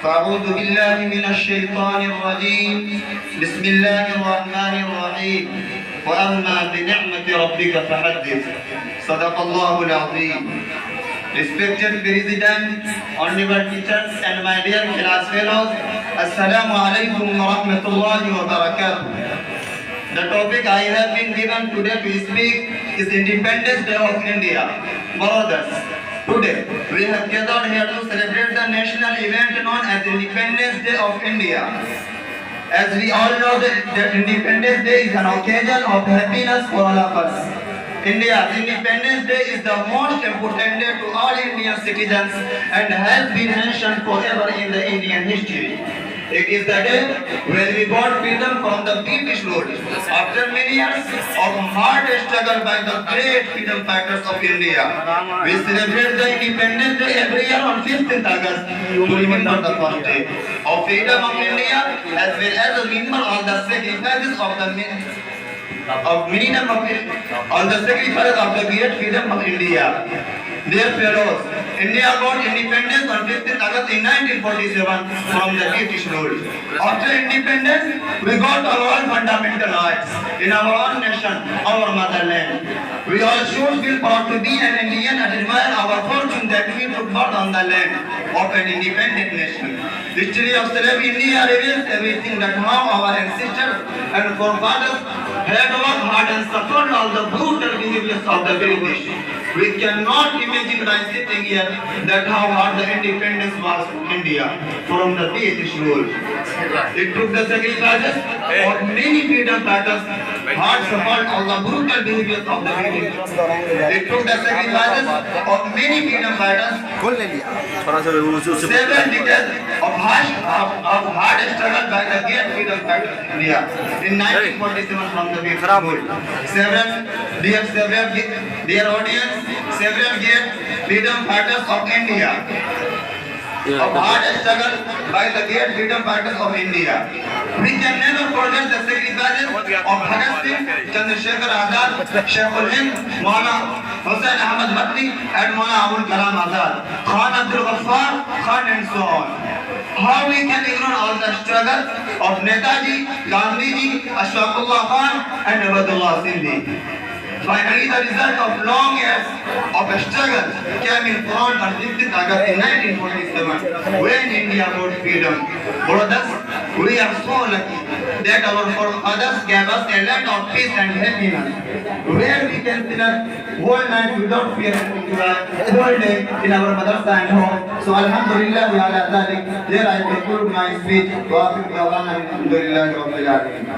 أعوذ بالله من الشيطان الرجيم بسم الله الرحمن الرحيم وأما بنعمة ربك فحدث صدق الله العظيم. Respected President, honorable teachers and my dear class fellows, Assalamu alaikum wa rahmatullahi wa barakatuh. The topic I have been given today to speak is Independence Day of India. Brothers, today we have gathered here to celebrate the national event known as Independence Day of India. As we all know that Independence Day is an occasion of happiness for all of us. India's Independence Day is the most important day to all Indian citizens and has been mentioned forever in the Indian history. It is the day when we got freedom from the British rule. After many years of hard struggle by the great freedom fighters of India, we celebrate the Independence Day every year on 15th August to remember the first day of freedom of India as well as remember all the sacrifices of the great freedom of India. Dear fellows, India got independence on 15th August in 1947 from the British rule. After independence, we got our fundamental rights in our own nation, our motherland. We all should feel proud to be an Indian and admire our fortune that we took part on the land of an independent nation. The history of slavery in India reveals everything that how our ancestors and forefathers had worked hard and suffered all the brutal behaviors of the British. We cannot imagine by sitting here that how hard the independence was in India from the British rule. It took the sacrifices of many freedom fighters, hard suffered all the brutal behaviors of the British. It took the sacrifices of many freedom fighters, 7 decades of hard struggle by the great freedom fighters in India in 1947 from the British rule. Dear audience, several great freedom fighters of India, of hard struggle by the great freedom fighters of India. We can never forget the sacrifices of Bhagat Singh, Chandrasekhar Azad, Sheikhul Hind, Maulana Hussain Ahmad Matni, and Maulana Abul Kalam Azad, Khan Abdul Ghaffar Khan, and so on. How we can ignore all the struggles of Netaji, Gandhiji, Ashfaqullah Khan, and Abdullah Sindhi. Finally, the result of long years of struggle came in front on 15th August in 1947 when India got freedom. Brothers, we are so lucky that our forefathers gave us a land of peace and happiness, where we can sit up whole night without fear and whole day in our madrasa and home. So Alhamdulillah ala dhalik, there I conclude my speech. Wa alhamdulillah rabbil alamin.